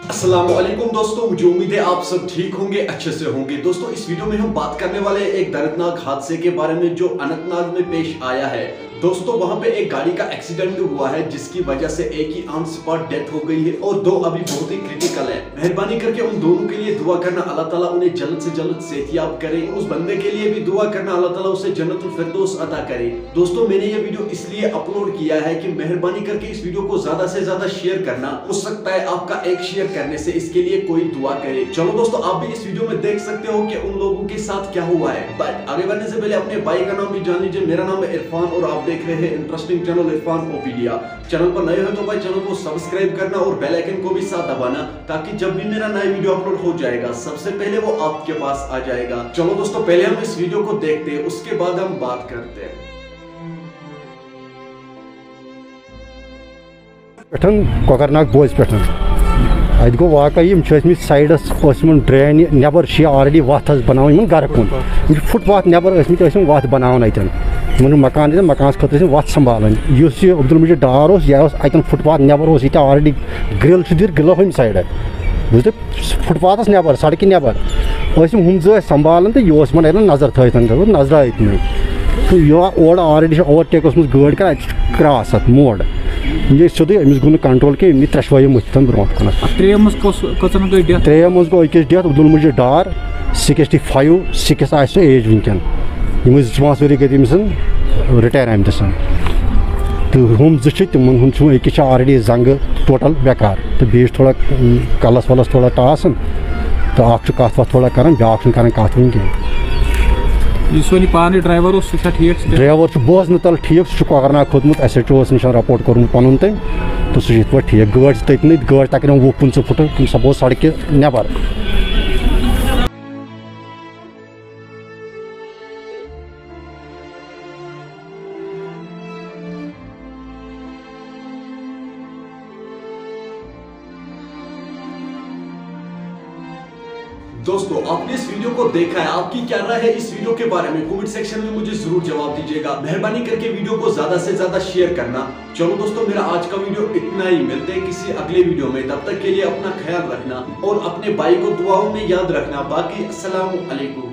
अस्सलामुअलैकुम दोस्तों, मुझे उम्मीद है आप सब ठीक होंगे, अच्छे से होंगे। दोस्तों इस वीडियो में हम बात करने वाले हैं एक दर्दनाक हादसे के बारे में जो अनंतनाग में पेश आया है। दोस्तों वहां पे एक गाड़ी का एक्सीडेंट हुआ है जिसकी वजह से एक ही ऑन स्पॉट डेथ हो गई है और दो अभी बहुत ही क्रिटिकल है। मेहरबानी करके उन दोनों के लिए दुआ करना, अल्लाह ताला उन्हें जल्द से जल्द सेहतियाब करे। उस बंदे के लिए भी दुआ करना, अल्लाह ताला उसे जन्नतुल फिरदौस अता करे। दोस्तों मैंने ये वीडियो इसलिए अपलोड किया है कि मेहरबानी करके इस वीडियो को ज्यादा से ज्यादा शेयर करना। हो सकता है आपका एक शेयर करने से इसके लिए कोई दुआ करे। चलो दोस्तों आप भी इस वीडियो में देख सकते हो कि उन लोगों के साथ क्या हुआ है। बट आगे बढ़ने से पहले अपने भाई का नाम भी जान लीजिए। मेरा नाम है इरफान और आप देख रहे हैं इंटरेस्टिंग चैनल इरफान ओपीडिया। चैनल पर नए हो तो भाई चैनल को सब्सक्राइब करना और बेल आइकन को भी साथ दबाना ताकि जब भी मेरा नया वीडियो अपलोड हो जाएगा सबसे पहले वो आपके पास आ जाएगा। चलो दोस्तों पहले हम इस वीडियो को देखते हैं, उसके बाद हम बात करते हैं। कोकरनाग बोज पे अत गो वाकई साइडस ड्रेन नबर ऑलरेडी वत बना गर कुन फुटपाथ नबर वत बना अतन मकान मकान खत वत संभालन अब्दुल मजीद डार यह अतन फुटपाथ नबर ऑलरेडी ग्रिल दिर गिलो हम साइड बुझे फुटपाथस नबर सड़क नबर हम संभालन तो यह नजर थन नजर आयत तो यह ओर ऑलरेडी ओवरटेक गाड़ी कर क्रॉस मोड़ ये सोदे अमिस गो कंट्रोल के इन त्रेशवाई मुतन ब्रोह कन त्रेम गो अकिस डेथ अब्दुल मजीद डार 65 आस एज वनकन यम 5 वरी गई तमिसन रिटायर आमत तो हम तिम अकिस ऑलरेडी जंग टोटल बेकार तो बीस थोड़ा कलस वलस थोड़ा टास तो कत वत थोड़ा कर ब्याक कत वन कह पान ड्राइवर ठीक ड्राइवर बस तल ठीक सह कोकरनाग खोतमुत SHO निश रपोर्ट कोर्मुत पन तम तो सह ठीक गाड़ी तथन गाड़ी तक 20-25 फुट सपोज सड़क नबर। दोस्तों आपने इस वीडियो को देखा है, आपकी क्या राय है इस वीडियो के बारे में कमेंट सेक्शन में मुझे जरूर जवाब दीजिएगा। मेहरबानी करके वीडियो को ज्यादा से ज्यादा शेयर करना। चलो दोस्तों मेरा आज का वीडियो इतना ही, मिलते हैं किसी अगले वीडियो में। तब तक के लिए अपना ख्याल रखना और अपने भाई को दुआओं में याद रखना। बाकी अस्सलाम वालेकुम।